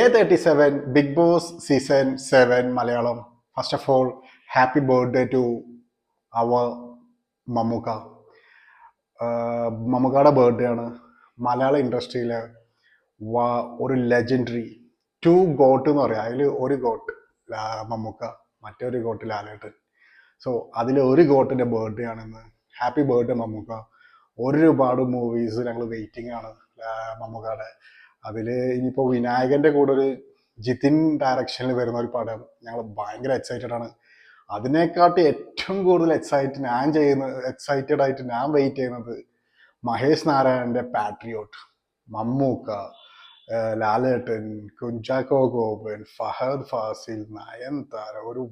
37 Big Boss Season 7 Malayalam. First of all, happy birthday to our Mammukka. മമ്മൂക്കയുടെ birthday ആണ്. മലയാള ഇൻഡസ്ട്രിയിലെ ഒരു legendary to got എന്ന് പറയാം. അതിൽ ഒരു ഗോട്ട് മമ്മൂക്ക, മറ്റൊരു ഗോട്ട് ലാലേട്ടൻ. സോ അതിൽ ഒരു ഗോട്ടിൻ്റെ ബർത്ത്ഡേ ആണെന്ന്. Happy birthday Mammookka. ഒരുപാട് മൂവീസ് ഞങ്ങൾ വെയിറ്റിംഗ് ആണ് മമ്മൂക്കയുടെ. അതിൽ ഇനിയിപ്പോൾ വിനായകൻ്റെ കൂടെ ഒരു ജിതിൻ ഡയറക്ഷനിൽ വരുന്ന ഒരു പടം ഞങ്ങൾ ഭയങ്കര എക്സൈറ്റഡ് ആണ്. അതിനെക്കാട്ടി ഏറ്റവും കൂടുതൽ എക്സൈറ്റഡ് ആയിട്ട് ഞാൻ വെയിറ്റ് ചെയ്യുന്നത് മഹേഷ് നാരായണന്റെ പാട്രിയോട്ട്. മമ്മൂക്ക, ലാലേട്ടൻ, കുഞ്ചാക്കോ ബോബൻ, ഫഹദ് ഫാസിൽ, നയൻതാര, ഒരു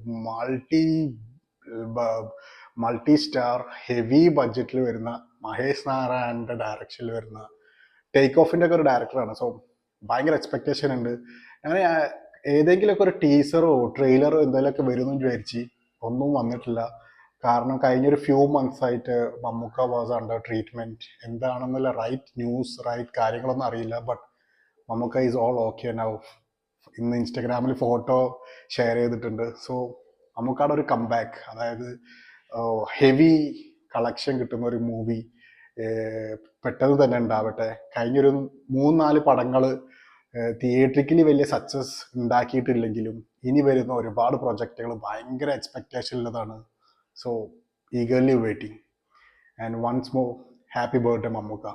മൾട്ടി സ്റ്റാർ ഹെവി ബഡ്ജറ്റിൽ വരുന്ന മഹേഷ് നാരായണന്റെ ഡയറക്ഷനിൽ വരുന്ന ടേക്ക് ഓഫിന്റെ ഒക്കെ ഒരു ഡയറക്ടറാണ്. സോ ഭയങ്കര എക്സ്പെക്ടേഷൻ ഉണ്ട്. അങ്ങനെ ഏതെങ്കിലുമൊക്കെ ഒരു ടീസറോ ട്രെയിലറോ എന്തെങ്കിലുമൊക്കെ വരുമെന്ന് വിചാരിച്ച് ഒന്നും വന്നിട്ടില്ല. കാരണം കഴിഞ്ഞൊരു ഫ്യൂ മന്ത്സ് ആയിട്ട് മമ്മൂക്ക വാസ് അണ്ടർ ട്രീറ്റ്മെന്റ്. എന്താണെന്നുള്ള റൈറ്റ് ന്യൂസ്, റൈറ്റ് കാര്യങ്ങളൊന്നും അറിയില്ല. But Mammookka is all okay now. ഇന്ന് ഇൻസ്റ്റഗ്രാമിൽ ഫോട്ടോ ഷെയർ ചെയ്തിട്ടുണ്ട്. സോ മമ്മൂക്കയുടെ ഒരു കംബാക്ക്, അതായത് ഹെവി കളക്ഷൻ കിട്ടുന്ന ഒരു മൂവി പെട്ടെന്ന് തന്നെ ഉണ്ടാവട്ടെ. കഴിഞ്ഞൊരു 3-4 പടങ്ങൾ തിയേറ്ററിക്കലി വലിയ സക്സസ് ഉണ്ടാക്കിയിട്ടില്ലെങ്കിലും ഇനി വരുന്ന ഒരുപാട് പ്രൊജക്റ്റുകൾ ഭയങ്കര എക്സ്പെക്റ്റേഷൻ ഉള്ളതാണ്. So eagerly waiting. And once more happy birthday Mammookka.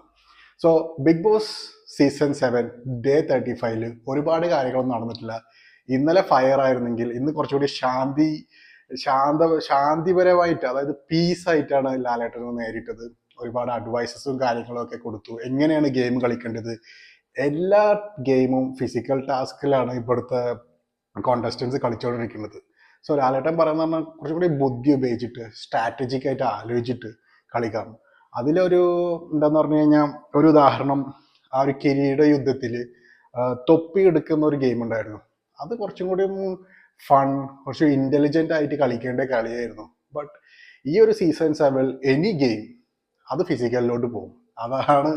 So Bigg boss season 7 day 35 ഒരുപാട് കാര്യങ്ങളൊന്നും നടന്നിട്ടില്ല. ഇന്നലെ ഫയർ ആയിരുന്നെങ്കിൽ ഇന്ന് കുറച്ചുകൂടി ശാന്തിപരമായിട്ട്, അതായത് പീസ് ആയിട്ടാണ് ലാലേട്ടൻ നേരിട്ടത്. ഒരുപാട് അഡ്വൈസസും കാര്യങ്ങളും ഒക്കെ കൊടുത്തു. എങ്ങനെയാണ് ഗെയിം കളിക്കേണ്ടത്, എല്ലാ ഗെയിമും ഫിസിക്കൽ ടാസ്കിലാണ് ഇവിടുത്തെ കോണ്ടസ്റ്റൻസ് കളിച്ചുകൊണ്ടിരിക്കുന്നത്. സോ ലാലേട്ടൻ പറയുന്ന പറഞ്ഞാൽ കുറച്ചും കൂടി ബുദ്ധി ഉപയോഗിച്ചിട്ട് സ്ട്രാറ്റജിക് ആയിട്ട് ആലോചിച്ചിട്ട് കളിക്കാം. അതിലൊരു എന്താന്ന് പറഞ്ഞു കഴിഞ്ഞാൽ, ഒരു ഉദാഹരണം, ആ ഒരു കിരീട യുദ്ധത്തിൽ തൊപ്പി എടുക്കുന്ന ഒരു ഗെയിം ഉണ്ടായിരുന്നു. അത് കുറച്ചും കൂടി ഫൺ, കുറച്ച് ഇന്റലിജന്റ് ആയിട്ട് കളിക്കേണ്ട കളിയായിരുന്നു. ബട്ട് ഈ ഒരു സീസൺ 7 എനി ഗെയിം അത് ഫിസിക്കലിലോട്ട് പോകും. അതാണ്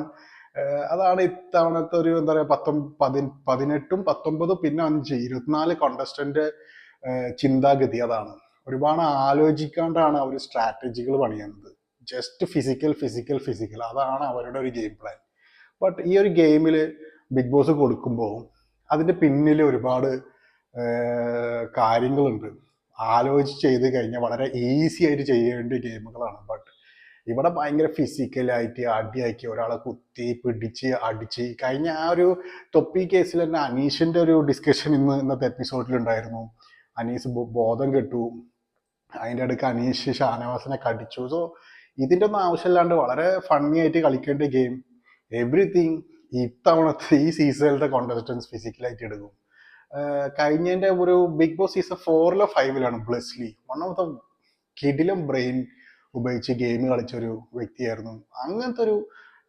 ഇത്തവണത്തെ ഒരു എന്താ പറയുക 18, 19 പിന്നെ 5, 24 കോണ്ടസ്റ്റന്റ് ചിന്താഗതി. അതാണ് ഒരുപാട് ആലോചിക്കാണ്ടാണ് അവർ സ്ട്രാറ്റജികൾ പണിയുന്നത്. ജസ്റ്റ് ഫിസിക്കൽ അതാണ് അവരുടെ ഒരു ഗെയിം പ്ലാൻ. ബട്ട് ഈ ഒരു ഗെയിമിൽ ബിഗ് ബോസ് കൊടുക്കുമ്പോൾ അതിന്റെ പിന്നിൽ ഒരുപാട് കാര്യങ്ങളുണ്ട്. ആലോചിച്ച് ചെയ്ത് കഴിഞ്ഞാൽ വളരെ ഈസി ആയിട്ട് ചെയ്യേണ്ട ഗെയിമുകളാണ്. ബട്ട് ഇവിടെ ഭയങ്കര ഫിസിക്കലായിട്ട് അടിയാക്കി ഒരാളെ കുത്തി പിടിച്ച് അടിച്ച്. കഴിഞ്ഞ ആ ഒരു തൊപ്പി കേസിൽ തന്നെ അനീഷിന്റെ ഒരു ഡിസ്കഷൻ ഇന്നത്തെ എപ്പിസോഡിലുണ്ടായിരുന്നു. അനീസ് ബോധം കെട്ടു, അതിൻ്റെ അടുക്ക് അനീഷ് ഷാനവാസിനെ കടിച്ചു. സോ ഇതിൻ്റെ ഒന്നും ആവശ്യമില്ലാണ്ട് വളരെ ഫണ്ണി ആയിട്ട് കളിക്കേണ്ട ഗെയിം എവറിത്തിങ് ഇത്തവണത്തെ ഈ സീസണിലത്തെ കോണ്ടസ്റ്റൻസ് ഫിസിക്കലായിട്ട് എടുക്കും. കഴിഞ്ഞതിൻ്റെ ഒരു ബിഗ് ബോസ് സീസൺ 4-ലോ 5-ലാണ് ബ്ലെസ്ലി വൺ ഓഫ് ദ കിഡിലും ബ്രെയിൻ ഉപയോഗിച്ച് ഗെയിം കളിച്ചൊരു വ്യക്തിയായിരുന്നു. അങ്ങനത്തെ ഒരു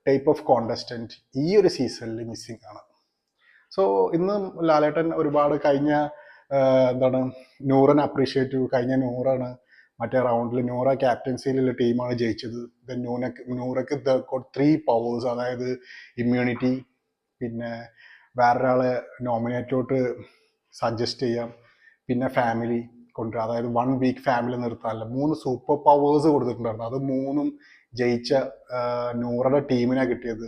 ടൈപ്പ് ഓഫ് കോണ്ടസ്റ്റന്റ് ഈ ഒരു സീസണിൽ മിസ്സിംഗ് ആണ്. സോ ഇന്ന് ലാലേട്ടൻ ഒരുപാട് കഴിഞ്ഞ എന്താണ് നൂറനെ അപ്രീഷിയേറ്റ് ചെയ്തു. കഴിഞ്ഞ നൂറാണ് മറ്റേ റൗണ്ടിൽ നൂറ ക്യാപ്റ്റൻസിയിലുള്ള ടീമാണ് ജയിച്ചത്. നൂറക്ക് 3 പവേഴ്സ്, അതായത് ഇമ്മ്യൂണിറ്റി, പിന്നെ വേറൊരാളെ നോമിനേറ്റോട്ട് സജസ്റ്റ് ചെയ്യാം, പിന്നെ ഫാമിലി കൊണ്ട്, അതായത് 1 വീക്ക് ഫാമിലി നിർത്താനല്ല 3 സൂപ്പർ പവേഴ്സ് കൊടുത്തിട്ടുണ്ടായിരുന്നു. അത് 3ഉം ജയിച്ച നൂറയുടെ ടീമിനാ കിട്ടിയത്.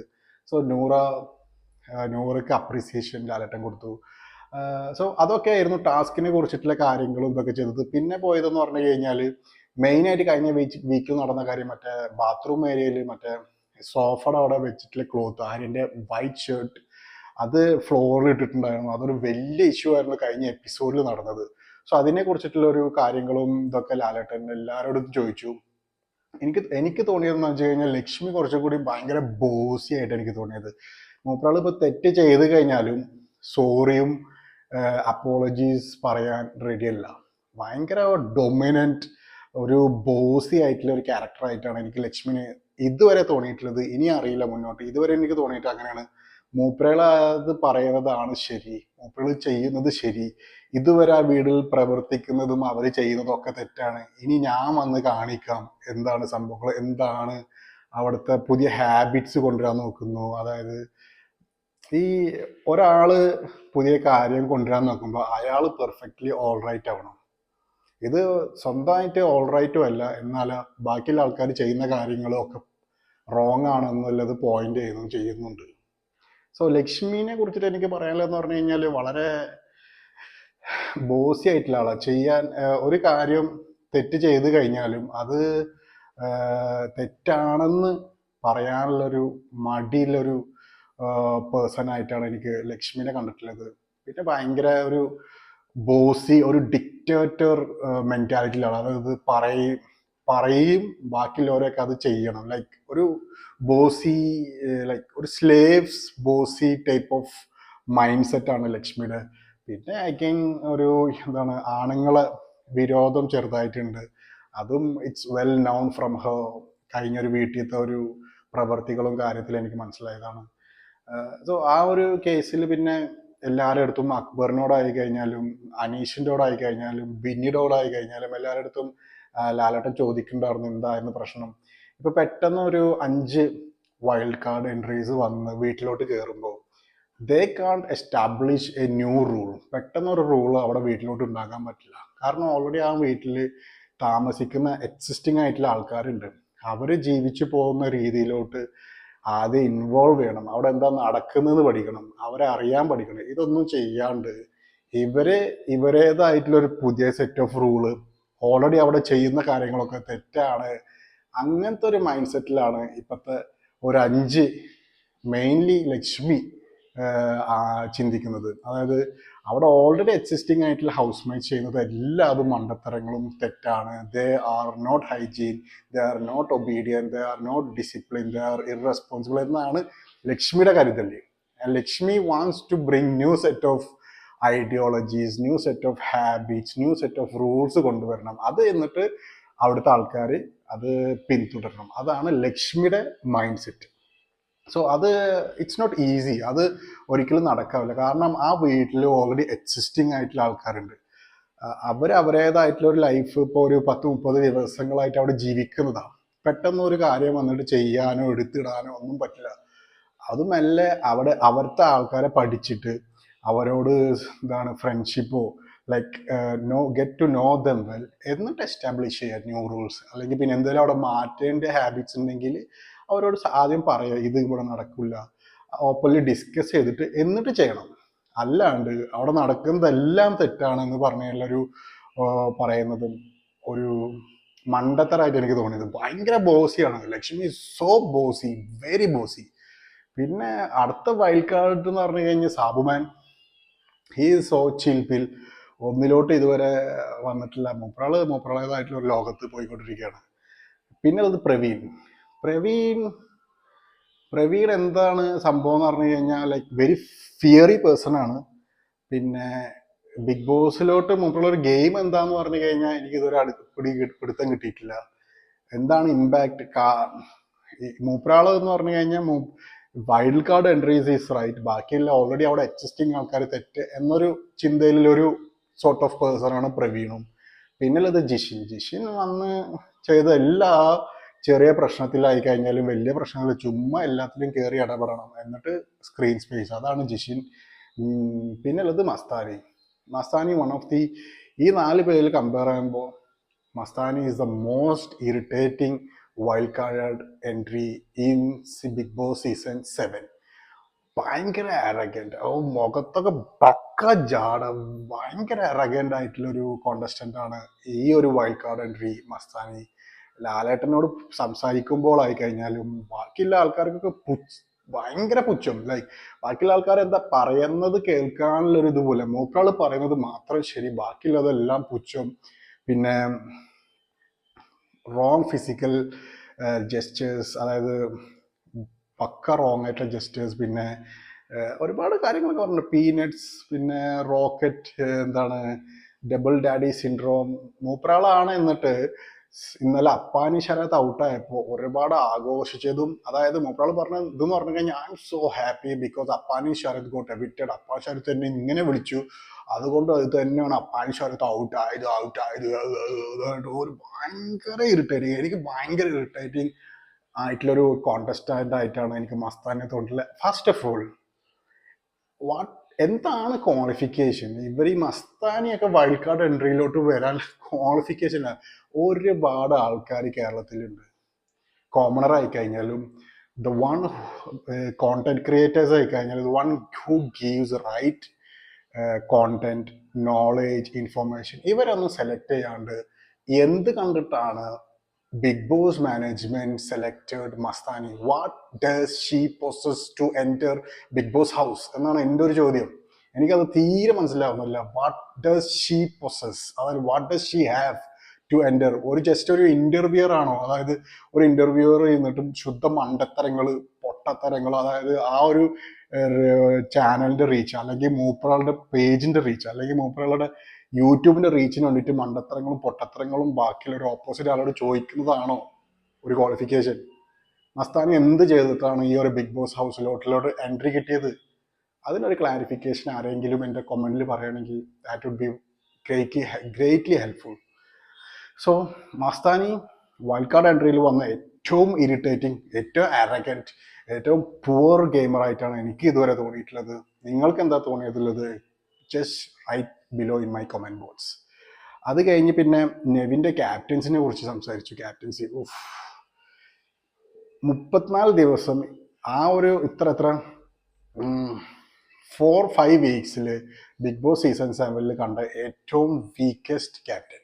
സോ നൂറയ്ക്ക് അപ്രീസിയേഷൻ ലാലേട്ടൻ കൊടുത്തു. സോ അതൊക്കെ ആയിരുന്നു ടാസ്കിനെ കുറിച്ചിട്ടുള്ള കാര്യങ്ങളും ഇതൊക്കെ ചെയ്തത്. പിന്നെ പോയതെന്ന് പറഞ്ഞു കഴിഞ്ഞാൽ മെയിനായിട്ട് കഴിഞ്ഞ വീക്കിൽ നടന്ന കാര്യം, മറ്റേ ബാത്റൂം ഏരിയയിൽ മറ്റേ സോഫയുടെ അവിടെ വെച്ചിട്ടുള്ള ക്ലോത്ത്, ആര്യൻ്റെ വൈറ്റ് ഷർട്ട് അത് ഫ്ലോറിൽ ഇട്ടിട്ടുണ്ടായിരുന്നു. അതൊരു വലിയ ഇഷ്യൂ ആയിരുന്നു കഴിഞ്ഞ എപ്പിസോഡിൽ നടന്നത്. സോ അതിനെ കുറിച്ചിട്ടുള്ള ഒരു കാര്യങ്ങളും ഇതൊക്കെ ലാലേട്ടൻ എല്ലാവരോടും ചോദിച്ചു. എനിക്ക് തോന്നിയതെന്ന് വെച്ച് കഴിഞ്ഞാൽ ലക്ഷ്മി കുറച്ചുകൂടി ഭയങ്കര ബോസി ആയിട്ട് എനിക്ക് തോന്നിയത്. മൂപ്പരാൾ ഇപ്പൊ തെറ്റ് ചെയ്ത് കഴിഞ്ഞാലും സോറിയും അപ്പോളജീസ് പറയാൻ റെഡിയല്ല. ഭയങ്കര ഡൊമിനന്റ് ഒരു ബോസി ആയിട്ടുള്ള ഒരു ക്യാരക്ടർ എനിക്ക് ലക്ഷ്മിനെ ഇതുവരെ തോന്നിയിട്ടുള്ളത്. ഇനി അറിയില്ല മുന്നോട്ട്. ഇതുവരെ എനിക്ക് തോന്നിയിട്ട് അങ്ങനെയാണ്. മൂപ്പരകൾ അത് പറയുന്നതാണ് ശരി, മൂപ്പരകൾ ചെയ്യുന്നത് ശരി. ഇതുവരെ ആ വീട്ടിൽ പ്രവർത്തിക്കുന്നതും അവർ ചെയ്യുന്നതും ഒക്കെ തെറ്റാണ്. ഇനി ഞാൻ വന്ന് കാണിക്കാം എന്താണ് സംഭവങ്ങൾ, എന്താണ് അവിടുത്തെ പുതിയ ഹാബിറ്റ്സ് കൊണ്ടുവരാൻ നോക്കുന്നു. അതായത് ഈ ഒരാള് പുതിയ കാര്യം കൊണ്ടുവരാൻ നോക്കുമ്പോൾ അയാൾ പെർഫെക്റ്റ്ലി ഓൾ റൈറ്റ് ആവണം. ഇത് സ്വന്തമായിട്ട് ഓൾ റൈറ്റും അല്ല, എന്നാൽ ബാക്കിയുള്ള ആൾക്കാർ ചെയ്യുന്ന കാര്യങ്ങളും ഒക്കെ റോങ് ആണെന്നുള്ളത് പോയിന്റ് ചെയ്യുന്നുണ്ട്. സോ ലക്ഷ്മിനെ കുറിച്ചിട്ട് എനിക്ക് പറയാനുള്ളതെന്ന് പറഞ്ഞു കഴിഞ്ഞാൽ വളരെ ബോസി ആയിട്ടുള്ള ആളാണ്. ചെയ്യാൻ ഒരു കാര്യം തെറ്റ് ചെയ്ത് കഴിഞ്ഞാലും അത് തെറ്റാണെന്ന് പറയാനുള്ളൊരു മടിയുള്ളൊരു പേഴ്സൺ ആയിട്ടാണ് എനിക്ക് ലക്ഷ്മിനെ കണ്ടിട്ടുള്ളത്. പിന്നെ ഭയങ്കര ഒരു ബോസി, ഒരു ഡിക്റ്റേറ്റർ മെന്റാലിറ്റിയിലാണ്. അതായത് പറയും ബാക്കിയുള്ളവരൊക്കെ അത് ചെയ്യണം. ലൈക്ക് ഒരു ബോസി, ലൈക്ക് ഒരു slaves bossy type of mind set ആണ് ലക്ഷ്മിയുടെ. പിന്നെ ഐ തിങ്ക് ഒരു എന്താണ്, ആണുങ്ങളെ വിരോധം ചെറുതായിട്ടുണ്ട്. അതും it's well known from her. കഴിഞ്ഞൊരു വീട്ടിലത്തെ ഒരു പ്രവർത്തികളും കാര്യത്തിലും എനിക്ക് മനസ്സിലായതാണ്. സോ ആ ഒരു കേസിൽ പിന്നെ എല്ലാവരുടെ അടുത്തും അക്ബറിനോടായി കഴിഞ്ഞാലും അനീഷിൻ്റെയോടായി കഴിഞ്ഞാലും ബിന്നിയോടായി കഴിഞ്ഞാലും എല്ലാവരുടെ അടുത്തും ലാലേട്ടൻ ചോദിക്കുന്നുണ്ടായിരുന്നു എന്തായിരുന്നു പ്രശ്നം. ഇപ്പൊ പെട്ടെന്ന് ഒരു 5 വൈൽഡ് കാർഡ് എൻട്രീസ് വന്ന് വീട്ടിലോട്ട് കയറുമ്പോൾ ദേ കാണ്ട് എസ്റ്റാബ്ലിഷ് എ ന്യൂ റൂൾ. പെട്ടെന്ന് ഒരു റൂൾ അവിടെ വീട്ടിലോട്ട് ഉണ്ടാക്കാൻ പറ്റില്ല. കാരണം ഓൾറെഡി ആ വീട്ടിൽ താമസിക്കുന്ന എക്സിസ്റ്റിംഗ് ആയിട്ടുള്ള ആൾക്കാരുണ്ട്. അവർ ജീവിച്ചു പോകുന്ന രീതിയിലോട്ട് ആദ്യം ഇൻവോൾവ് ചെയ്യണം. അവിടെ എന്താ നടക്കുന്നത് പഠിക്കണം, അവരെ അറിയാൻ പഠിക്കണം. ഇതൊന്നും ചെയ്യാണ്ട് ഇവരേതായിട്ടുള്ള ഒരു പുതിയ സെറ്റ് ഓഫ് റൂള് ഓൾറെഡി അവിടെ ചെയ്യുന്ന കാര്യങ്ങളൊക്കെ തെറ്റാണ്. അങ്ങനത്തെ ഒരു മൈൻഡ് സെറ്റിലാണ് ഇപ്പോഴത്തെ ഒരു 5 മെയിൻലി ലക്ഷ്മി ചിന്തിക്കുന്നത്. അതായത് അവിടെ ഓൾറെഡി എക്സിസ്റ്റിംഗ് ആയിട്ടുള്ള ഹൗസ് മേറ്റ്സ് ചെയ്യുന്നത് എല്ലാതും മണ്ടത്തരങ്ങളും തെറ്റാണ്. They are not hygiene, they are not obedient, they are not discipline, they are irresponsible എന്നാണ് ലക്ഷ്മിയുടെ കരുതൽ. Lakshmi wants to bring new set of ideologies, new set of habits, new set of rules കൊണ്ടുവരണം. അത് എന്നിട്ട് അവിടുത്തെ ആൾക്കാർ അത് പിന്തുടരണം. അതാണ് ലക്ഷ്മിയുടെ മൈൻഡ് സെറ്റ്. സോ അത് ഇറ്റ്സ് നോട്ട് ഈസി. അത് ഒരിക്കലും നടക്കാവില്ല. കാരണം ആ വീട്ടിൽ ഓൾറെഡി എക്സിസ്റ്റിംഗ് ആയിട്ടുള്ള ആൾക്കാരുണ്ട്. അവരവരേതായിട്ടുള്ള ഒരു ലൈഫ് ഇപ്പോൾ ഒരു 10-30 ദിവസങ്ങളായിട്ട് അവിടെ ജീവിക്കുന്നതാണ്. പെട്ടെന്ന് ഒരു കാര്യം വന്നിട്ട് ചെയ്യാനോ എടുത്തിടാനോ ഒന്നും പറ്റില്ല. അതുമല്ല അവിടെ അവിടുത്തെ ആൾക്കാരെ പഠിച്ചിട്ട് അവരോട് എന്താണ് ഫ്രണ്ട്ഷിപ്പോ like get to know them well, എന്നിട്ട് എസ്റ്റാബ്ലിഷ് ചെയ്യുക ന്യൂ റൂൾസ്. അല്ലെങ്കിൽ പിന്നെ എന്തെങ്കിലും അവിടെ മാറ്റേണ്ട ഹാബിറ്റ്സ് ഉണ്ടെങ്കിൽ അവരോട് ആദ്യം പറയുക ഇത് ഇവിടെ നടക്കില്ല, ഓപ്പൺലി ഡിസ്കസ് ചെയ്തിട്ട് എന്നിട്ട് ചെയ്യണം. അല്ലാണ്ട് അവിടെ നടക്കുന്നതെല്ലാം തെറ്റാണെന്ന് പറഞ്ഞുള്ളൊരു പറയുന്നതും ഒരു മണ്ടത്തരായിട്ട് എനിക്ക് തോന്നിയത്. ഭയങ്കര ബോസിയാണ് Lakshmi. So bossy, very bossy. പിന്നെ അടുത്ത വൈൽഡ് കാർഡ് എന്ന് പറഞ്ഞു കഴിഞ്ഞാൽ സാബുമാൻ. He so ചിൽപിൽ. ഒന്നിലോട്ട് ഇതുവരെ വന്നിട്ടില്ല. മൂപ്പറാളേതായിട്ടുള്ള ഒരു ലോകത്ത് പോയിക്കൊണ്ടിരിക്കുകയാണ്. പിന്നെ അത് പ്രവീൺ എന്താണ് സംഭവം എന്ന് പറഞ്ഞു കഴിഞ്ഞാൽ ലൈക്ക് വെരി ഫിയറി പേഴ്സൺ ആണ്. പിന്നെ ബിഗ് ബോസിലോട്ട് മുമ്പുള്ള ഒരു ഗെയിം എന്താന്ന് പറഞ്ഞു കഴിഞ്ഞാൽ എനിക്ക് ഇതുവരെ പിടുത്തം കിട്ടിയിട്ടില്ല. എന്താണ് ഇമ്പാക്ട് മൂപ്പരാള് എന്ന് പറഞ്ഞു കഴിഞ്ഞാൽ wild card entries is right, ബാക്കിയുള്ള ഓൾറെഡി അവിടെ എക്സിസ്റ്റിംഗ് ആൾക്കാർ തെറ്റ് എന്നൊരു ചിന്തയിലൊരു സോർട്ട് ഓഫ് പേഴ്സൺ ആണ് പ്രവീണും. പിന്നുള്ളത് ജിഷിൻ വന്ന് ചെയ്ത എല്ലാ ചെറിയ പ്രശ്നത്തിലായി കഴിഞ്ഞാലും വലിയ പ്രശ്നങ്ങൾ ചുമ്മാ എല്ലാത്തിലും കയറി ഇടപെടണം, എന്നിട്ട് സ്ക്രീൻ സ്പേസ്. അതാണ് ജിഷിൻ. പിന്നുള്ളത് മസ്താനി വൺ ഓഫ് ദി, ഈ 4 പേരിൽ കമ്പയർ ചെയ്യുമ്പോൾ Mastani is the most irritating wild card entry in big boss season 7. ഭയങ്കര അറഗന്റ്, മുഖത്തൊക്കെ പക്ക ജാട, ഭയങ്കര അറഗന്റ് ആയിട്ടുള്ളൊരു കോണ്ടസ്റ്റന്റ് ആണ് ഈ ഒരു വൈൽഡ് കാർഡ് എൻട്രി മസ്താനി. ലാലേട്ടനോട് സംസാരിക്കുമ്പോൾ ആയി കഴിഞ്ഞാലും ബാക്കിയുള്ള ആൾക്കാർക്കൊക്കെ ഭയങ്കര പുച്ഛം. ലൈക്ക് ബാക്കിയുള്ള ആൾക്കാർ എന്താ പറയുന്നത് കേൾക്കാനുള്ളൊരു ഇതുപോലെ, മൂക്കാള് പറയുന്നത് മാത്രം ശരി, ബാക്കിയുള്ളതെല്ലാം പുച്ഛം. പിന്നെ റോങ് ഫിസിക്കൽ ജെസ്റ്റേഴ്സ്, അതായത് പക്ക റോങ് ആയിട്ടുള്ള ജെസ്റ്റേഴ്സ്. പിന്നെ ഒരുപാട് കാര്യങ്ങളൊക്കെ പറഞ്ഞു. പീനട്സ്, പിന്നെ റോക്കറ്റ്, എന്താണ് ഡബിൾ ഡാഡി സിൻഡ്രോം. മൂപ്പറാളാണ്. എന്നിട്ട് ഇന്നലെ അപ്പാനി ശരത് ഔട്ടായപ്പോൾ ഒരുപാട് ആഘോഷിച്ചതും, അതായത് മൂപ്പറാൾ പറഞ്ഞ ഇതെന്ന് പറഞ്ഞു കഴിഞ്ഞാൽ I'm so happy because Appani Sarath got evicted. Appani Sarath എന്നെ ഇങ്ങനെ വിളിച്ചു, അതുകൊണ്ട് അത് തന്നെയാണ് അപ്പാനി ശരത് ഔട്ടായത്. ഒരു ഭയങ്കര ഇറിറ്റേറ്റിംഗ്, എനിക്ക് ഭയങ്കര ഇറിറ്റേറ്റിംഗ് ആയിട്ടുള്ളൊരു കോണ്ടസ്റ്റന്റ് ആയിട്ടാണ് എനിക്ക് മസ്താനെ തോന്നിയിട്ടുള്ളത്. ഫസ്റ്റ് ഓഫ് ഓൾ വാട്ട് എന്താണ് ക്വാളിഫിക്കേഷൻ? ഇവർ ഈ മസ്താനിയൊക്കെ വൈൽഡ് കാർഡ് എൻട്രിയിലോട്ട് വരാൻ ക്വാളിഫിക്കേഷൻ ഒരുപാട് ആൾക്കാർ കേരളത്തിലുണ്ട്. കോമണർ ആയി കഴിഞ്ഞാലും ദ വൺ കോണ്ടന്റ് ക്രിയേറ്റേഴ്സ് ആയി കഴിഞ്ഞാലും the one who gives right content, knowledge, information ഇവരൊന്നും സെലക്ട് ചെയ്യാണ്ട് എന്ത് കണ്ടിട്ടാണ് Bigg Boss management selected Mastani? What does she possess to enter Bigg boss house എന്നാണ് എൻ്റെ ഒരു ചോദ്യം. എനിക്കത് തീരെ മനസ്സിലാവുന്നില്ല. വാട്ട് ഡസ് ഷീ പൊസസ്, അതായത് what does she have to enter? ഒരു ജസ്റ്റ് ഒരു ഇന്റർവ്യൂർ ആണോ? അതായത് ഒരു ഇന്റർവ്യൂർ ചെയ്യുന്നിട്ടും ശുദ്ധ മണ്ടത്തരങ്ങൾ, പൊട്ടത്തരങ്ങൾ, അതായത് ആ ഒരു ചാനലിന്റെ റീച്ച്, അല്ലെങ്കിൽ മൂപ്പറാളുടെ പേജിന്റെ റീച്ച്, അല്ലെങ്കിൽ മൂപ്പറാളുടെ യൂട്യൂബിന്റെ റീച്ചിന് വേണ്ടിയിട്ട് മണ്ടത്തരങ്ങളും പൊട്ടത്തരങ്ങളും ബാക്കിയുള്ള ഒരു ഓപ്പോസിറ്റ് ആളോട് ചോദിക്കുന്നതാണോ ഒരു ക്വാളിഫിക്കേഷൻ? മസ്താനി എന്ത് ചെയ്തിട്ടാണ് ഈ ഒരു ബിഗ് ബോസ് ഹൗസിലോട്ടിലോട്ട് എൻട്രി കിട്ടിയത്? അതിനൊരു ക്ലാരിഫിക്കേഷൻ ആരെങ്കിലും എൻ്റെ കമന്റിൽ പറയുകയാണെങ്കിൽ that would be greatly helpful. So Mastani wild card എൻട്രിയിൽ വന്ന ഏറ്റവും ഇറിറ്റേറ്റിംഗ്, ഏറ്റവും അറഗന്റ്, ഏറ്റവും പുവർ ഗെയിമർ ആയിട്ടാണ് എനിക്ക് ഇതുവരെ തോന്നിയിട്ടുള്ളത്. നിങ്ങൾക്ക് എന്താ തോന്നിയതുള്ളത്? Just write below in my comment box. അത് കഴിഞ്ഞ് പിന്നെ നെവിൻ്റെ ക്യാപ്റ്റൻസിനെ കുറിച്ച് സംസാരിച്ചു. ക്യാപ്റ്റൻസി 34 ദിവസം ആ ഒരു ഇത്ര 4-5 വീക്സിൽ ബിഗ് ബോസ് സീസൺ 7 കണ്ട ഏറ്റവും വീക്കസ്റ്റ് ക്യാപ്റ്റൻ.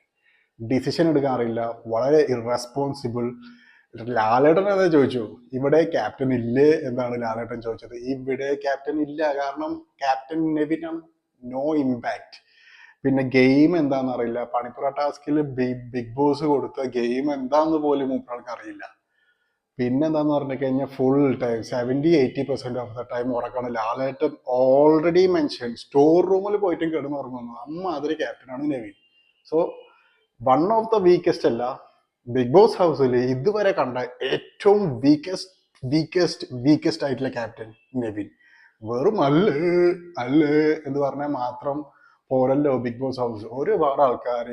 ഡിസിഷൻ എടുക്കാറില്ല, വളരെ ഇറസ്പോൺസിബിൾ. ലാലേട്ടൻ അതാ ചോദിച്ചു, ഇവിടെ ക്യാപ്റ്റൻ ഇല്ലേ എന്നാണ് ലാലേട്ടൻ ചോദിച്ചത്. ഇവിടെ ക്യാപ്റ്റൻ ഇല്ല, കാരണം ക്യാപ്റ്റൻ നെവിനാണ്, നോ ഇമ്പാക്റ്റ്. പിന്നെ ഗെയിം എന്താണെന്ന് അറിയില്ല. പണിപ്പുറ ടാസ്കിൽ ബിഗ് ബോസ് കൊടുത്ത ഗെയിം എന്താന്ന് പോലും മൂപ്പർക്ക് അറിയില്ല. പിന്നെന്താന്ന് പറഞ്ഞു കഴിഞ്ഞാൽ full time 70-80% of the time ഉറക്കാണ്. ലാലേട്ടൻ ഓൾറെഡി മെൻഷൻ സ്റ്റോർ റൂമിൽ പോയിട്ടും കിടന്നുറങ്ങുന്നു. അമ്മാതിരി ക്യാപ്റ്റനാണ് Nevin. So one of the weakest അല്ല, ബിഗ് ബോസ് ഹൗസിൽ ഇതുവരെ കണ്ട ഏറ്റവും വീക്കസ്റ്റ് ആയിട്ടുള്ള ക്യാപ്റ്റൻ നെവിൻ. വെറും അല്ലേ എന്ന് പറഞ്ഞാൽ മാത്രം പോരല്ലോ ബിഗ് ബോസ് ഹൗസ്. ഒരുപാട് ആൾക്കാർ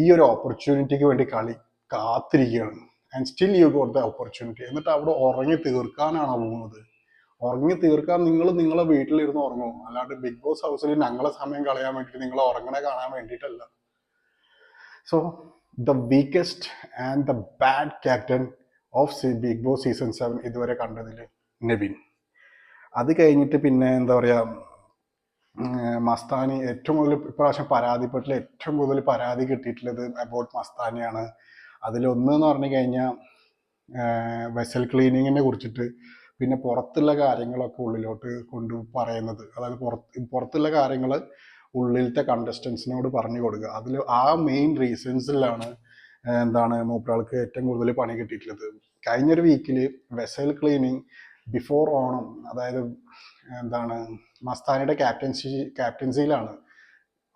ഈ ഒരു ഓപ്പർച്യൂണിറ്റിക്ക് വേണ്ടി കാത്തിരിക്കുകയാണ്. And still you got the opportunity. എന്നിട്ട് അവിടെ ഉറങ്ങി തീർക്കാനാണോ പോകുന്നത്? ഉറങ്ങി തീർക്കാൻ നിങ്ങൾ നിങ്ങളെ വീട്ടിലിരുന്ന് ഉറങ്ങും, അല്ലാണ്ട് ബിഗ് ബോസ് ഹൗസിൽ ഞങ്ങളെ സമയം കളയാൻ വേണ്ടിയിട്ട് നിങ്ങൾ ഉറങ്ങണ കാണാൻ വേണ്ടിയിട്ടല്ല. So the weakest and the bad captain of Bigg boss season 7 ഇതുവരെ കണ്ടതിൽ നെവിൻ. അത് കഴിഞ്ഞിട്ട് പിന്നെ എന്താ പറയുക, മസ്താനി ഏറ്റവും കൂടുതൽ ഇപ്രാവശ്യം ഏറ്റവും കൂടുതൽ പരാതി കിട്ടിയിട്ടുള്ളത് അബൌട്ട് മസ്താനിയാണ്. അതിലൊന്നെന്ന് പറഞ്ഞു കഴിഞ്ഞാൽ വെസൽ ക്ലീനിങ്ങിനെ കുറിച്ചിട്ട്, പിന്നെ പുറത്തുള്ള കാര്യങ്ങളൊക്കെ ഉള്ളിലോട്ട് പറയുന്നത്, അതായത് പുറത്തുള്ള കാര്യങ്ങൾ ഉള്ളിലത്തെ കണ്ടസ്റ്റൻസിനോട് പറഞ്ഞു കൊടുക്കുക. അതിൽ ആ മെയിൻ റീസൺസിലാണ് മൂപ്പരാൾക്ക് ഏറ്റവും കൂടുതൽ പണി കിട്ടിയിട്ടുള്ളത്. കഴിഞ്ഞൊരു വീക്കിൽ വെസൽ ക്ലീനിങ് ബിഫോർ ഓണം, അതായത് മസ്താനിയുടെ ക്യാപ്റ്റൻസിയിലാണ്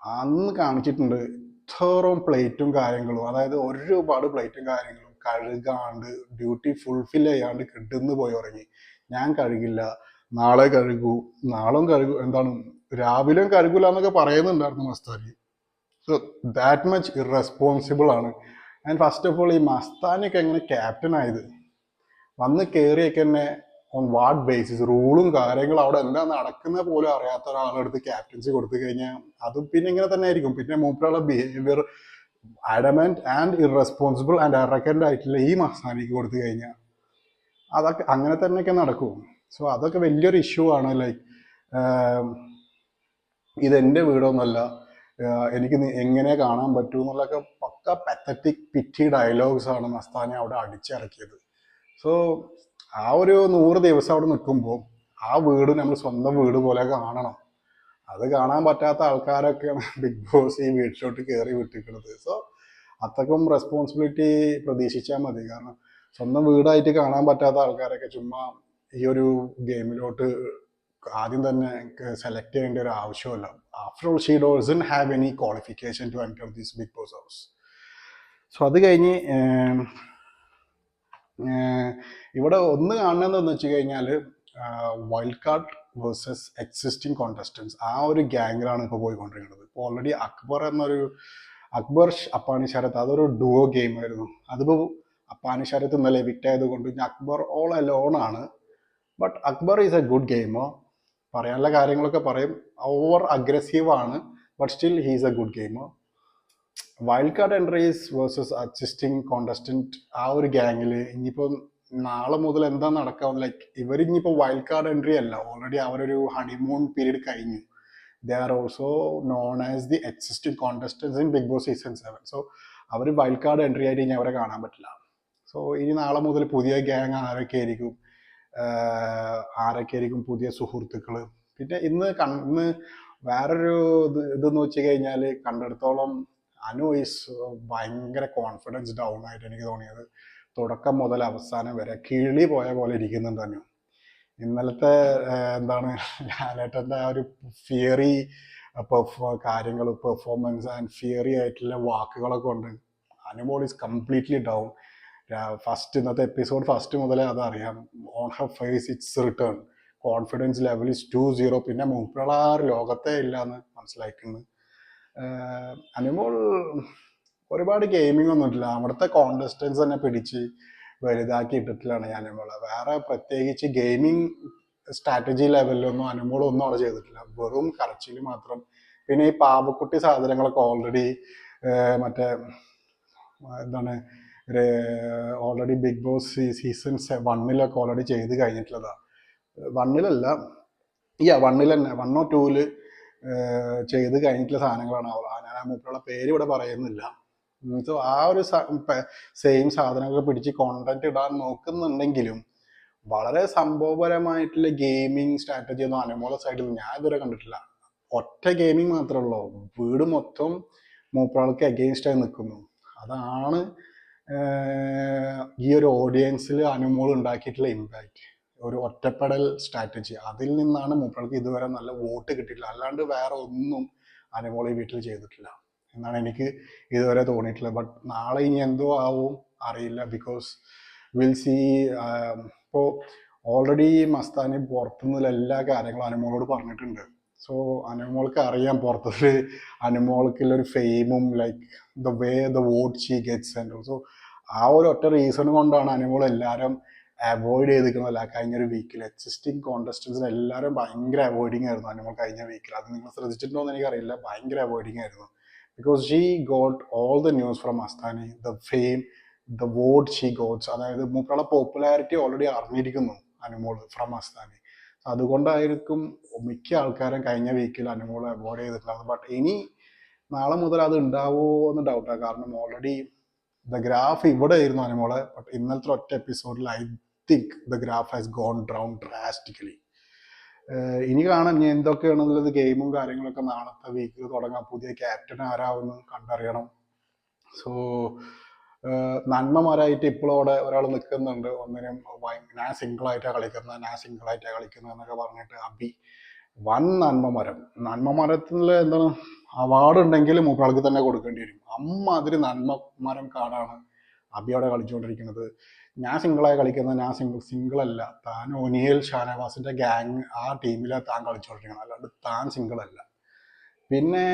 അന്ന് കാണിച്ചിട്ടുണ്ട്. ഇത്രയും പ്ലേറ്റും കാര്യങ്ങളും, അതായത് ഒരുപാട് പ്ലേറ്റും കാര്യങ്ങളും കഴുകാണ്ട് ഡ്യൂട്ടി ഫുൾഫിൽ ചെയ്യാണ്ട് കിട്ടുന്നു പോയി ഉറങ്ങി. ഞാൻ കഴുകില്ല, നാളെ കഴുകൂ, രാവിലെയും കഴുകൂല എന്നൊക്കെ പറയുന്നുണ്ടായിരുന്നു Mastani. So that much irresponsible ആണ്. ആൻഡ് ഫസ്റ്റ് ഓഫ് ഓൾ ഈ മസ്താനിയൊക്കെ എങ്ങനെ ക്യാപ്റ്റൻ ആയത്? വന്ന് കയറിയൊക്കെ തന്നെ ഓൺ വാട്ട് ബേസിസ്? റൂളും കാര്യങ്ങളും അവിടെ എന്താ നടക്കുന്ന പോലും അറിയാത്ത ഒരാളെടുത്ത് ക്യാപ്റ്റൻസി കൊടുത്തു കഴിഞ്ഞാൽ അതും പിന്നെ ഇങ്ങനെ തന്നെ ആയിരിക്കും. പിന്നെ മൂപ്പറുള്ള behaviour adamant and irresponsible and arrogant ആയിട്ടുള്ള ഈ മസ്താനിക്ക് കൊടുത്തു കഴിഞ്ഞാൽ അതൊക്കെ അങ്ങനെ തന്നെയൊക്കെ നടക്കും. സോ അതൊക്കെ വലിയൊരു ഇഷ്യൂ ആണ്. ലൈക്ക് ഇതെൻ്റെ വീടൊന്നുമല്ല, എനിക്ക് എങ്ങനെ കാണാൻ പറ്റൂ എന്നുള്ളതൊക്കെ പക്ക പത്തറ്റിക് പിറ്റി ഡയലോഗ്സ് ആണ് മസ്താനി അവിടെ അടിച്ചിറക്കിയത്. സോ ആ ഒരു 100 ദിവസം അവിടെ നിൽക്കുമ്പോൾ ആ വീട് നമ്മൾ സ്വന്തം വീട് പോലെ കാണണം. അത് കാണാൻ പറ്റാത്ത ആൾക്കാരൊക്കെയാണ് ബിഗ് ബോസ് ഈ വീട്ടിലോട്ട് കയറി വിട്ടിരിക്കുന്നത്. സോ അത്രക്കും റെസ്പോൺസിബിലിറ്റി പ്രതീക്ഷിച്ചാൽ മതി. കാരണം സ്വന്തം വീടായിട്ട് കാണാൻ പറ്റാത്ത ആൾക്കാരൊക്കെ ചുമ്മാ ഈ ഒരു ഗെയിമിലോട്ട് ആദ്യം തന്നെ സെലക്ട് ചെയ്യേണ്ട ഒരു ആവശ്യമല്ല. After all she doesn't have any qualification to enter this Bigg boss house. So അത് കഴിഞ്ഞ് ഇവിടെ ഒന്ന് കാണണമെന്ന് വെച്ച് കഴിഞ്ഞാൽ wild card versus existing contestants, ആ ഒരു ഗ്യാങ്ങിലാണ് ഇപ്പോൾ പോയിക്കൊണ്ടിരിക്കുന്നത്. ഇപ്പോൾ ഓൾറെഡി അക്ബർ അപ്പാനി ശരത്ത് അതൊരു ഡുവോ ഗെയിം ആയിരുന്നു. അതിപ്പോൾ അപ്പാനി ശരത്ത് ഇന്നലെ എവിക്റ്റ് ആയതുകൊണ്ട് അക്ബർ ഓൾ അലോൺ ആണ്. But Akbar is A good gamer. പറയാനുള്ള കാര്യങ്ങളൊക്കെ പറയും. ഓവർ അഗ്രസീവ് ആണ്, but still he's A good gamer. Wild card entries versus assisting contestant, ആ ഒരു ഗ്യാങ്ങിൽ ഇനിയിപ്പോൾ നാളെ മുതൽ എന്താ നടക്കാവുന്ന, ലൈക്ക് ഇവർ ഇനിയിപ്പോൾ വൈൽഡ് കാർഡ് എൻട്രി അല്ല, ഓൾറെഡി അവരൊരു ഹണിമൂൺ പീരീഡ് കഴിഞ്ഞു. They are also known as the existing contestants in big boss season 7. So അവർ വൈൽഡ് കാർഡ് എൻട്രി ആയിട്ട് ഇനി അവരെ കാണാൻ പറ്റില്ല. സോ ഇനി നാളെ മുതൽ പുതിയ ഗ്യാങ് ആരൊക്കെ ആയിരിക്കും പുതിയ സുഹൃത്തുക്കൾ. പിന്നെ ഇന്ന് വേറൊരു ഇതെന്ന് വെച്ച് കഴിഞ്ഞാൽ, കണ്ടെടുത്തോളം അനു ഈസ് ഭയങ്കര കോൺഫിഡൻസ് ഡൗൺ ആയിട്ട് എനിക്ക് തോന്നിയത്. തുടക്കം മുതൽ അവസാനം വരെ കിളി പോയ പോലെ ഇരിക്കുന്നുണ്ട് അനു. ഇന്നലത്തെ എന്താണ് ലാലേട്ടൻ്റെ ആ ഒരു ഫിയറി കാര്യങ്ങൾ, പെർഫോമൻസ് ആൻഡ് ഫിയറി ആയിട്ടുള്ള വാക്കുകളൊക്കെ ഉണ്ട്. Anumol is completely down. ഇന്നത്തെ എപ്പിസോഡ് ഫസ്റ്റ് മുതലേ അതറിയാം. On her face it's return, confidence level is 2-0. പിന്നെ മൂപ്പളാർ ലോകത്തെ ഇല്ല എന്ന് മനസ്സിലാക്കുന്നു. അനുമോൾ ഒരുപാട് ഗെയിമിംഗ് ഒന്നും ഇല്ല, അവിടുത്തെ കോണ്ടസ്റ്റൻസ് തന്നെ പിടിച്ച് വലുതാക്കി ഇട്ടിട്ടില്ലാണ് അനുമോള്. വേറെ പ്രത്യേകിച്ച് ഗെയിമിംഗ് സ്ട്രാറ്റജി ലെവലിലൊന്നും അനുമോളൊന്നും അവിടെ ചെയ്തിട്ടില്ല, വെറും കരച്ചിൽ മാത്രം. പിന്നെ ഈ പാവക്കുട്ടി സാധനങ്ങളൊക്കെ ഓൾറെഡി മറ്റേ എന്താണ് already Bigg boss season 1 already ചെയ്ത് കഴിഞ്ഞിട്ടുള്ളതാണ്. 1 തന്നെ 1 or 2 ചെയ്ത് കഴിഞ്ഞിട്ടുള്ള സാധനങ്ങളാണ്. ഞാൻ ആ മൂപ്പറുള്ള പേര് ഇവിടെ പറയുന്നില്ല. സോ ആ ഒരു സെയിം സാധനങ്ങൾ പിടിച്ച് കോണ്ടന്റ് ഇടാൻ നോക്കുന്നുണ്ടെങ്കിലും വളരെ സംഭവപരമായിട്ടുള്ള ഗെയിമിംഗ് സ്ട്രാറ്റജി ഒന്നും അനുമോള സൈഡിൽ ഞാൻ ഇതുവരെ കണ്ടിട്ടില്ല. ഒറ്റ ഗെയിമിംഗ് മാത്രമേ ഉള്ളൂ, വീട് മൊത്തം മൂപ്പറാൾക്ക് അഗെയിൻസ്റ്റ് ആയി നിൽക്കുന്നു. അതാണ് ഈ ഒരു ഓഡിയൻസിൽ അനുമോൾ ഉണ്ടാക്കിയിട്ടുള്ള ഇമ്പാക്റ്റ്. ഒരു ഒറ്റപ്പെടൽ സ്ട്രാറ്റജി, അതിൽ നിന്നാണ് മൂപ്പർക്ക് ഇതുവരെ നല്ല വോട്ട് കിട്ടിയിട്ടില്ല. അല്ലാണ്ട് വേറെ ഒന്നും അനുമോൾ ഈ വീട്ടിൽ ചെയ്തിട്ടില്ല എന്നാണ് എനിക്ക് ഇതുവരെ തോന്നിയിട്ടുള്ളത്. ബട്ട് നാളെ ഇനി എന്തോ ആവും അറിയില്ല, ബിക്കോസ് വിൽ സി. ഇപ്പോൾ ഓൾറെഡി മസ്താനി പുറത്തുനിന്നുള്ള എല്ലാ കാര്യങ്ങളും അനുമോളോട് പറഞ്ഞിട്ടുണ്ട്. സോ അനുമോൾക്ക് അറിയാം പുറത്ത് അനുമോൾക്കുള്ളൊരു ഫെയിമും like the way the vote she gets and also ആ ഒരു ഒറ്റ റീസൺ കൊണ്ടാണ് അനുമോൾ എല്ലാവരും അവോയ്ഡ് ചെയ്തിരിക്കുന്നതല്ല. കഴിഞ്ഞൊരു വീക്കിൽ എക്സിസ്റ്റിംഗ് കോണ്ടസ്റ്റൻസിന് എല്ലാവരും ഭയങ്കര അവോയ്ഡിങ് ആയിരുന്നു അനുമോൾ കഴിഞ്ഞ വീക്കിൽ. അത് നിങ്ങൾ ശ്രദ്ധിച്ചിട്ടുണ്ടോ എന്ന് എനിക്കറിയില്ല, ഭയങ്കര അവോയ്ഡിങ് ആയിരുന്നു. Because she got all the news from Mastani, the fame, the vote she gots. അതായത് മൂപ്പറുടെ പോപ്പുലാരിറ്റി ഓൾറെഡി അറിഞ്ഞിരിക്കുന്നു അനുമോൾ ഫ്രം മസ്താനി. അതുകൊണ്ടായിരിക്കും മിക്ക ആൾക്കാരും കഴിഞ്ഞ വീക്കിൽ അനുമോളെ അവോയ്ഡ് ചെയ്തിട്ടുണ്ടാകുന്നത്. ബട്ട് ഇനി നാളെ മുതൽ അത് ഉണ്ടാവുമോ എന്ന് ഡൗട്ടാണ്. കാരണം ഓൾറെഡി ദ ഗ്രാഫ് ഇവിടെ ആയിരുന്നു അനുമോളെ, ബട്ട് ഇന്നലത്തെ ഒറ്റ എപ്പിസോഡിൽ I think the graph has gone down drastically. ഇനി കാണാം ഇനി എന്തൊക്കെയാണെന്നുള്ളത്. ഗെയിമും കാര്യങ്ങളൊക്കെ നാളത്തെ വീക്കിൽ തുടങ്ങാം. പുതിയ ക്യാപ്റ്റൻ ആരാവുമെന്ന് കണ്ടറിയണം. സോ നന്മമാരായിട്ട് ഇപ്പോഴവിടെ ഒരാൾ നിൽക്കുന്നുണ്ട്. ഒന്നിനും ഞാൻ സിംഗിളായിട്ടാണ് കളിക്കുന്നത് എന്നൊക്കെ പറഞ്ഞിട്ട് അബി വൻ നന്മമരത്തിൽ എന്താണ് അവാർഡ് ഉണ്ടെങ്കിൽ മൂപ്പർക്ക് തന്നെ കൊടുക്കേണ്ടി വരും. അമ്മാതിരി നന്മമരം കാർഡാണ് അബി അവിടെ കളിച്ചുകൊണ്ടിരിക്കുന്നത്. ഞാൻ സിംഗിളായി കളിക്കുന്നത്, ഞാൻ സിംഗിൾ അല്ല, താൻ ഒനിയൽ ഷാനവാസിന്റെ ഗ്യാങ് ആ ടീമിലാണ് താൻ കളിച്ചുകൊണ്ടിരിക്കുന്നത്, അല്ലാണ്ട് താൻ സിംഗിൾ അല്ല. പിന്നെ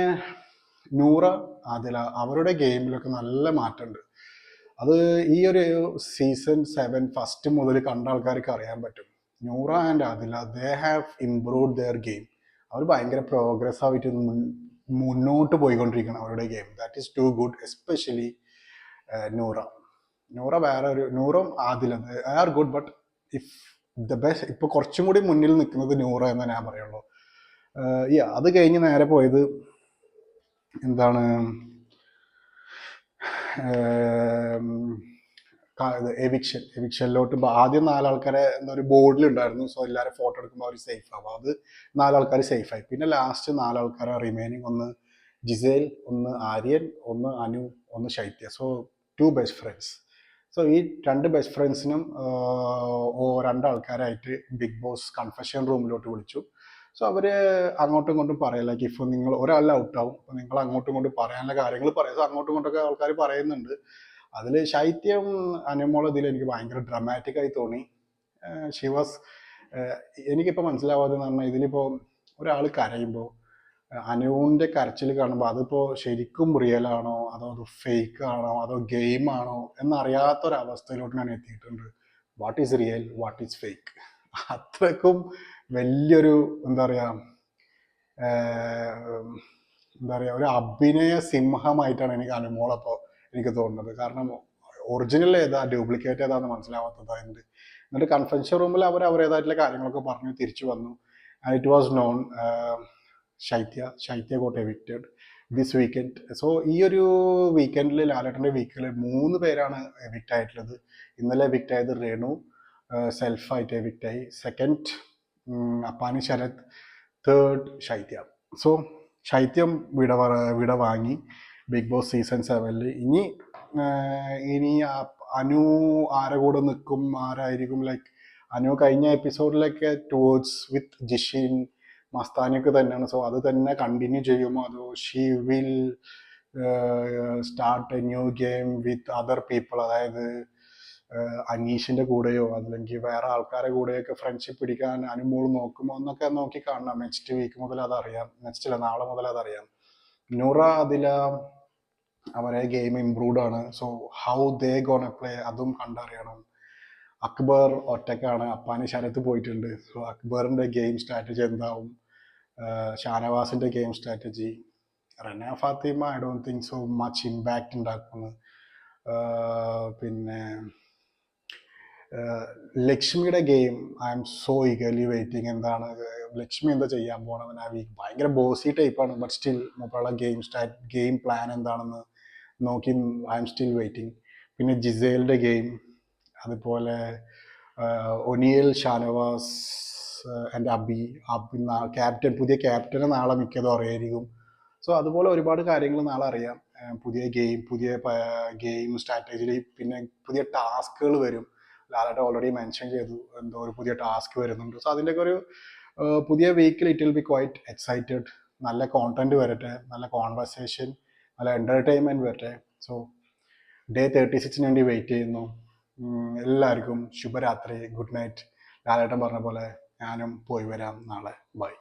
നൂറ, ആദില, അവരുടെ ഗെയിമിലൊക്കെ നല്ല മാറ്റമുണ്ട്. അത് ഈ ഒരു സീസൺ 7 ഫസ്റ്റ് മുതൽ കണ്ട ആൾക്കാർക്ക് അറിയാൻ പറ്റും. Noora and Adila, they have improved their game. അവർ ഭയങ്കര പ്രോഗ്രസ് ആയിട്ട് മുന്നോട്ട് പോയിക്കൊണ്ടിരിക്കണം അവരുടെ game. That is too good. Especially Noora വേറെ ഒരു നൂറും Adila are good. But if the best ഇപ്പൊ കുറച്ചും കൂടി മുന്നിൽ നിൽക്കുന്നത് നൂറ എന്ന് ഞാൻ പറയുള്ളൂ. അത് കഴിഞ്ഞ് നേരെ പോയത് എന്താണ് എവിക്ഷനിലോട്ട്. ആദ്യം 4 ആൾക്കാരെ എന്താ ഒരു ബോർഡിലുണ്ടായിരുന്നു. സോ എല്ലാവരും ഫോട്ടോ എടുക്കുമ്പോൾ അവർ സേഫ് ആവും. അത് 4 ആൾക്കാർ സേഫായി. പിന്നെ ലാസ്റ്റ് 4 ആൾക്കാരെ റിമൈനിങ്, ഒന്ന് ജിസേൽ, ഒന്ന് ആര്യൻ, ഒന്ന് അനു, ഒന്ന് ശൈത്യ. So 2 best friends. സോ ഈ 2 ബെസ്റ്റ് ഫ്രണ്ട്സിനും 2 ആൾക്കാരായിട്ട് ബിഗ് ബോസ് കൺഫെഷൻ റൂമിലോട്ട് വിളിച്ചു. സോ അവർ അങ്ങോട്ടും ഇങ്ങോട്ടും പറയാം, ലൈക്ക് ഇഫ് നിങ്ങൾ ഒരാളിൽ ഔട്ടാവും, അപ്പോൾ നിങ്ങൾ അങ്ങോട്ടും ഇങ്ങോട്ടും പറയാനുള്ള കാര്യങ്ങൾ പറയാം. സോ അങ്ങോട്ടും ഇങ്ങോട്ടൊക്കെ ആൾക്കാർ പറയുന്നുണ്ട്. അതിൽ ശൈത്യം അനുമോൾ ഇതിൽ എനിക്ക് ഭയങ്കര ഡ്രമാറ്റിക് ആയി തോന്നി. ഷിവാസ് എനിക്കിപ്പോൾ മനസ്സിലാവാതെന്ന് പറഞ്ഞാൽ, ഇതിലിപ്പോൾ ഒരാൾ കരയുമ്പോൾ അനുവിൻ്റെ കരച്ചിൽ കാണുമ്പോൾ അതിപ്പോൾ ശരിക്കും റിയൽ ആണോ അതോ അത് ഫേക്ക് ആണോ അതോ ഗെയിം ആണോ എന്നറിയാത്തൊരവസ്ഥയിലോട്ട് ഞാൻ എത്തിയിട്ടുണ്ട്. What is real, what is fake, അത്രക്കും വലിയൊരു എന്താ പറയുക, ഏഹ്, എന്താ പറയുക, ഒരു അഭിനയ സിംഹമായിട്ടാണ് എനിക്ക് അനുമോളപ്പോൾ എനിക്ക് തോന്നുന്നത്. കാരണം ഒറിജിനൽ ഏതാ ഡ്യൂപ്ലിക്കേറ്റ് ഏതാന്ന് മനസ്സിലാവാത്തതായിട്ട്. എന്നിട്ട് കൺഫെൻഷൻ റൂമിൽ അവർ അവരുടേതായിട്ടുള്ള കാര്യങ്ങളൊക്കെ പറഞ്ഞു തിരിച്ചു വന്നു. And it was known Shaithya got evicted this weekend. So ഈ ഒരു വീക്കെൻഡിൽ, ലാലേട്ടൻ്റെ വീക്കിൽ 3 പേരാണ് എവിക്റ്റ് ആയിട്ടുള്ളത്. ഇന്നലെ എവിക്റ്റ് ആയത് രേണു സെൽഫായിട്ട് എവിക്റ്റ് ആയി. Second Appani Sarath, third Shaithya. So ശൈത്യം വിട വാങ്ങി ബിഗ് ബോസ് സീസൺ 7. ഇനി അനു ആരെ കൂടെ നിൽക്കും, ആരായിരിക്കും, ലൈക്ക് അനു കഴിഞ്ഞ എപ്പിസോഡിലൊക്കെ ടുവേർഡ്സ് വിത്ത് ജിഷിൻ മസ്താനിയൊക്കെ തന്നെയാണ്. സോ അത് തന്നെ കണ്ടിന്യൂ ചെയ്യുമോ, അതോ she will start A new game with other people, അതായത് അനീഷിന്റെ കൂടെയോ അല്ലെങ്കിൽ വേറെ ആൾക്കാരെ കൂടെയൊക്കെ ഫ്രണ്ട്ഷിപ്പ് പിടിക്കാൻ അനുമോൾ നോക്കുമോ എന്നൊക്കെ നോക്കി കാണണം. നെക്സ്റ്റ് വീക്ക് മുതൽ അതറിയാം, നെക്സ്റ്റ് അല്ല നാളെ മുതൽ അതറിയാം. നൂറ അതില അവരെ ഗെയിം ഇംപ്രൂവ്ഡ് ആണ്. So how they gonna play അതും കണ്ടറിയണം. അക്ബർ ഒറ്റക്കാണ്, അപ്പാനി ശരത്ത് പോയിട്ടുണ്ട്. സോ അക്ബറിന്റെ ഗെയിം സ്ട്രാറ്റജി എന്താവും, ഷാനവാസിന്റെ game strategy, Rena Fathima I don't think so much impact ഉണ്ടാക്കുന്നു. പിന്നെ ലക്ഷ്മിയുടെ game I'm so eagerly waiting. എന്താണ് ലക്ഷ്മി എന്താ ചെയ്യാൻ പോകണമെന്ന് ആ വീക്ക്. ഭയങ്കര ബോസി ടൈപ്പാണ്, ബട്ട് സ്റ്റിൽ മൂപ്പുള്ള ഗെയിം പ്ലാൻ എന്താണെന്ന് നോക്കി ഐ എം സ്റ്റിൽ വെയിറ്റിംഗ്. പിന്നെ ജിസേലിൻ്റെ ഗെയിം, അതുപോലെ ഒനിയൽ, ഷാനവാസ് ആൻഡ് അബി ക്യാപ്റ്റൻ, പുതിയ ക്യാപ്റ്റനെ നാളെ മിക്കതും അറിയായിരിക്കും. സോ അതുപോലെ ഒരുപാട് കാര്യങ്ങൾ നാളെ അറിയാം. പുതിയ ഗെയിം സ്ട്രാറ്റജിയിൽ പിന്നെ പുതിയ ടാസ്കുകൾ വരും. ലാലേട്ടൻ ഓൾറെഡി മെൻഷൻ ചെയ്തു എന്തോ ഒരു പുതിയ ടാസ്ക് വരുന്നുണ്ട്. സോ അതിൻ്റെയൊക്കെ ഒരു പുതിയ വീക്കിൽ it will be quite excited. നല്ല കോണ്ടന്റ് വരട്ടെ, നല്ല കോൺവെർസേഷൻ, നല്ല എൻ്റർടൈൻമെൻറ്റ് വരട്ടെ. സോ ഡേ 36 വേണ്ടി വെയിറ്റ് ചെയ്യുന്നു. എല്ലാവർക്കും ശുഭരാത്രി, ഗുഡ് നൈറ്റ്. ലാലേട്ടൻ പറഞ്ഞ പോലെ ഞാനും പോയി വരാം നാളെ. ബൈ.